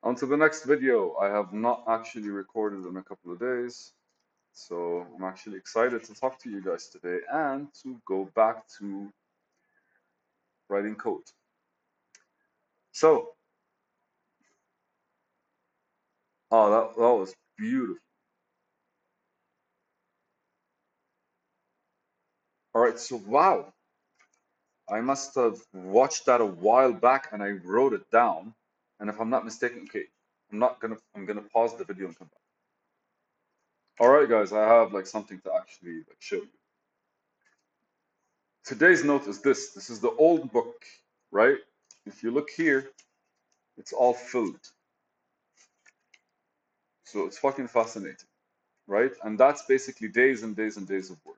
On to the next video. I have not actually recorded in a couple of days, so I'm actually excited to talk to you guys today and to go back to writing code. So, that was beautiful. All right, so wow, I must have watched that a while back and I wrote it down. And if I'm not mistaken, okay, I'm gonna pause the video and come back. All right, guys, I have like something to actually like show you. Today's note is this. This is the old book, right? If you look here, it's all filled. So it's fucking fascinating, right? And that's basically days and days and days of work.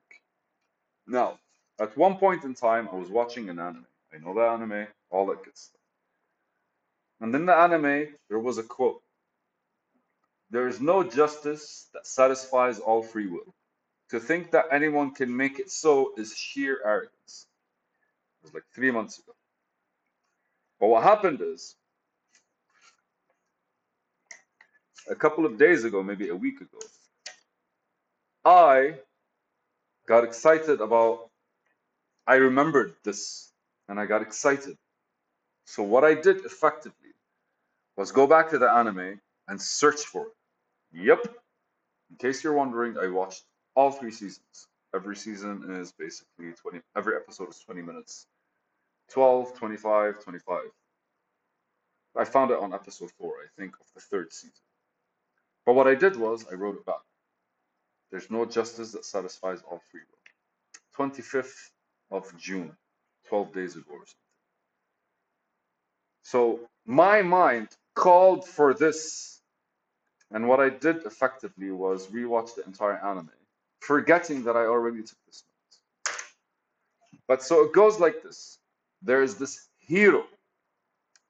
Now, at one point in time, I was watching an anime. I know the anime, all that good stuff. And in the anime, there was a quote. There is no justice that satisfies all free will. To think that anyone can make it so is sheer arrogance. It was like 3 months ago. But what happened is, a couple of days ago, maybe a week ago, I got excited about, I remembered this and I got excited. So what I did effectively was go back to the anime and search for it. Yep. In case you're wondering, I watched all 3 seasons. Every season is basically 20, every episode is 20 minutes. 12, 25, 25. I found it on episode 4, I think, of the third season. But what I did was I wrote it back. There's no justice that satisfies all free will. 25th of June, 12 days ago or something. So my mind called for this, and what I did effectively was rewatch the entire anime, forgetting that I already took this note. But so it goes like this. There is this hero,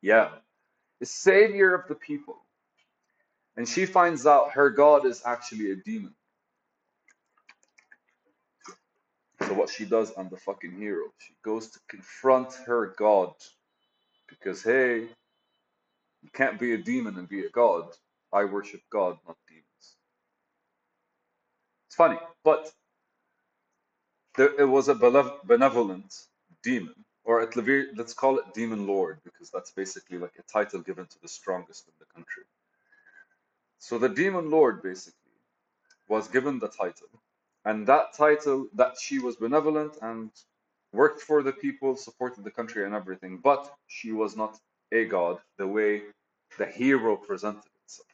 yeah, the savior of the people, and she finds out her god is actually a demon. So what she does, I'm the fucking hero. She goes to confront her god because hey, you can't be a demon and be a god. I worship God, not demons. It's funny, but it was a benevolent demon, or at least let's call it demon lord, because that's basically like a title given to the strongest in the country. So the demon lord basically was given the title, and that title that she was benevolent and worked for the people, supported the country and everything, but she was not a god the way the hero presented itself.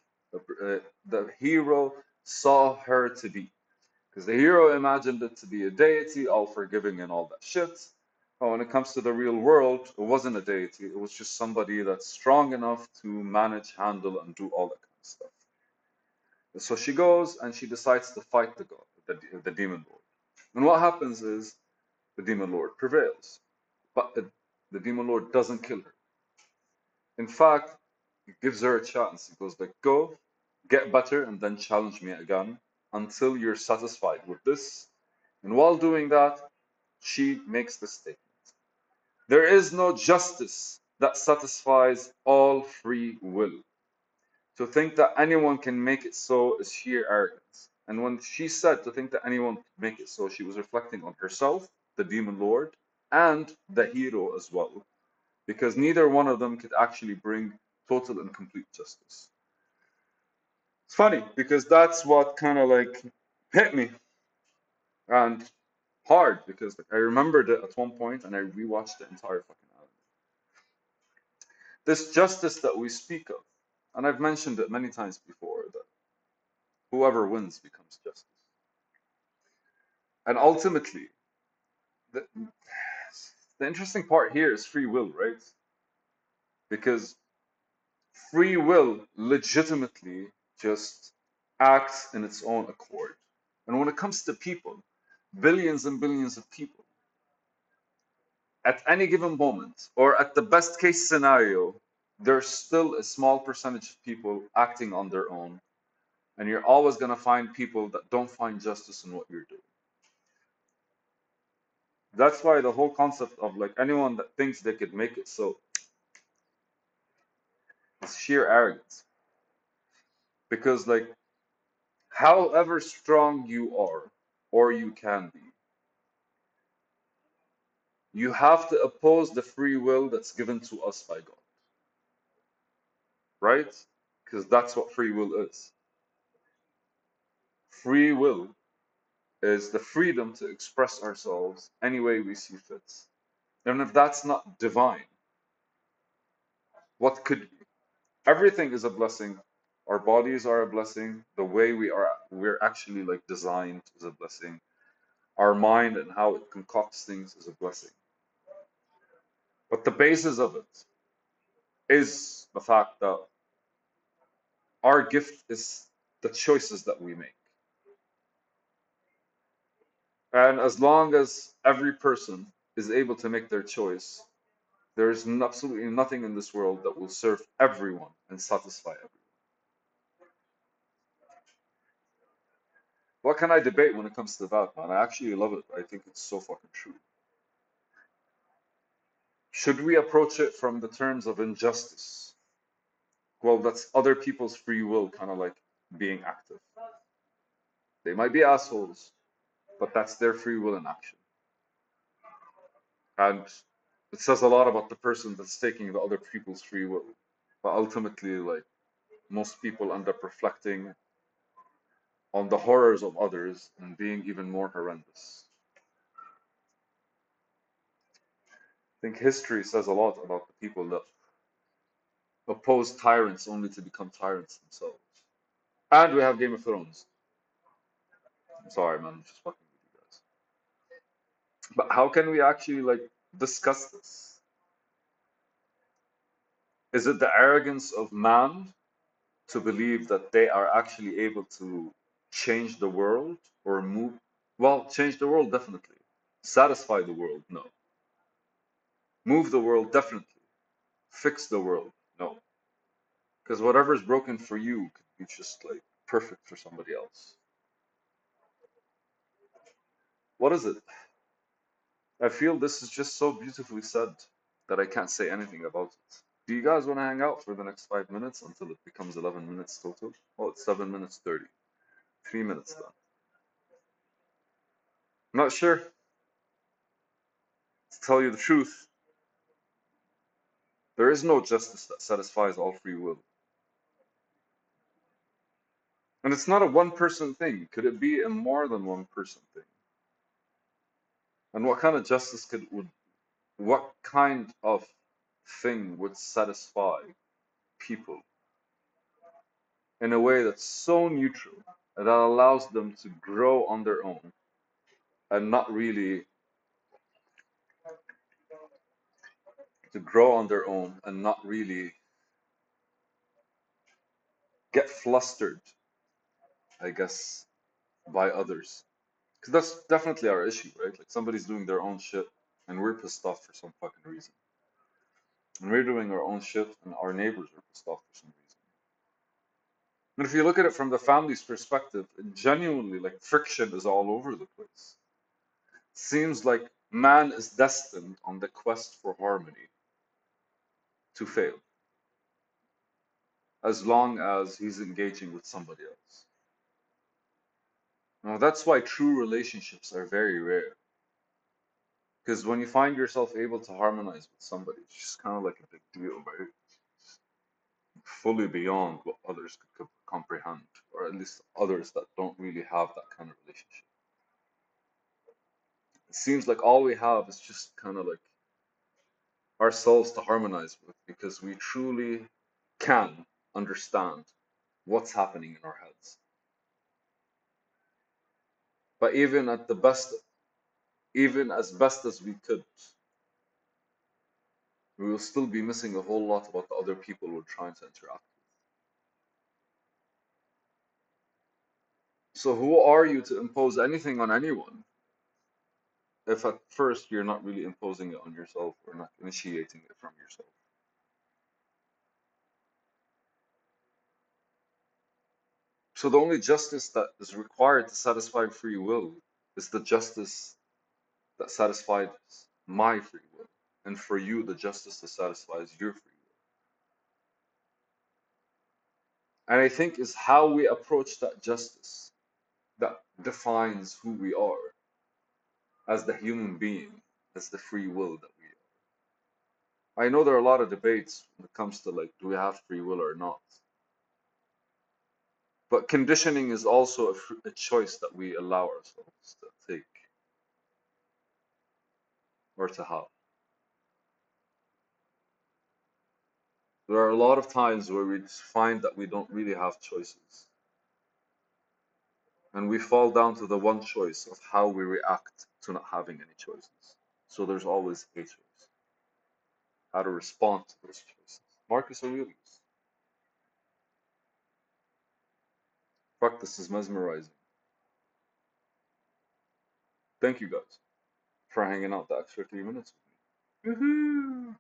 The hero saw her to be. Because the hero imagined it to be a deity, all forgiving and all that shit. But when it comes to the real world, it wasn't a deity. It was just somebody that's strong enough to manage, handle, and do all that kind of stuff. So she goes and she decides to fight the god, the demon lord. And what happens is the demon lord prevails, but the demon lord doesn't kill her. In fact, he gives her a chance. He goes like, "Go, get better, and then challenge me again until you're satisfied with this." And while doing that, she makes the statement. There is no justice that satisfies all free will. To think that anyone can make it so is sheer arrogance. And when she said to think that anyone could make it so, she was reflecting on herself, the demon lord, and the hero as well. Because neither one of them could actually bring total and complete justice. It's funny because that's what kind of like hit me and hard because like, I remembered it at one point and I rewatched the entire fucking anime. This justice that we speak of, and I've mentioned it many times before, that whoever wins becomes justice. And ultimately, the, the interesting part here is free will, right? Because free will legitimately just acts in its own accord. And when it comes to people, billions and billions of people, at any given moment, or at the best case scenario, there's still a small percentage of people acting on their own. And you're always going to find people that don't find justice in what you're doing. That's why the whole concept of like anyone that thinks they could make it so is sheer arrogance. Because, like, however strong you are, or you can be, you have to oppose the free will that's given to us by God, right? Because that's what free will is. Free will is the freedom to express ourselves any way we see fit. And if that's not divine, what could be? Everything is a blessing. Our bodies are a blessing. The way we're actually like designed is a blessing. Our mind and how it concocts things is a blessing. But the basis of it is the fact that our gift is the choices that we make. And as long as every person is able to make their choice, there is absolutely nothing in this world that will serve everyone and satisfy everyone. What can I debate when it comes to that, man? I actually love it. I think it's so fucking true. Should we approach it from the terms of injustice? Well, that's other people's free will kind of like being active. They might be assholes, but that's their free will in action. And it says a lot about the person that's taking the other people's free will. But ultimately, like, most people end up reflecting on the horrors of others and being even more horrendous. I think history says a lot about the people that oppose tyrants only to become tyrants themselves. And we have Game of Thrones. I'm sorry, man, I'm just fucking with you guys. But how can we actually like discuss this? Is it the arrogance of man to believe that they are actually able to change the world or move? Well, change the world definitely. Satisfy the world, no. Move the world, definitely. Fix the world, no. Because whatever's broken for you could be just like perfect for somebody else. What is it? I feel this is just so beautifully said that I can't say anything about it. Do you guys want to hang out for the next 5 minutes until it becomes 11 minutes total? Oh, it's 7 minutes 30. 3 minutes then. I'm not sure. To tell you the truth, there is no justice that satisfies all free will. And it's not a one person thing. Could it be a more than one person thing? And what kind of justice what kind of thing would satisfy people in a way that's so neutral that allows them to grow on their own and not really get flustered, I guess, by others. Because that's definitely our issue, right? Like somebody's doing their own shit and we're pissed off for some fucking reason. And we're doing our own shit and our neighbors are pissed off for some reason. And if you look at it from the family's perspective, it genuinely, like, friction is all over the place. Seems like man is destined on the quest for harmony to fail as long as he's engaging with somebody else. Now, that's why true relationships are very rare. Because when you find yourself able to harmonize with somebody, it's just kind of like a big deal, right? Fully beyond what others could comprehend, or at least others that don't really have that kind of relationship. It seems like all we have is just kind of like ourselves to harmonize with because we truly can understand what's happening in our heads. But even as best as we could, we will still be missing a whole lot about the other people we're trying to interact with. So who are you to impose anything on anyone if at first you're not really imposing it on yourself or not initiating it from yourself? So the only justice that is required to satisfy free will is the justice that satisfies my free will. And for you, the justice that satisfies your free will. And I think is how we approach that justice that defines who we are as the human being, as the free will that we are. I know there are a lot of debates when it comes to like, do we have free will or not? But conditioning is also a choice that we allow ourselves to take or to have. There are a lot of times where we just find that we don't really have choices. And we fall down to the one choice of how we react to not having any choices. So there's always a choice. How to respond to those choices. Marcus Aurelius. Fuck, this is mesmerizing. Thank you guys for hanging out the extra 3 minutes with me. Woohoo!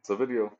It's a video.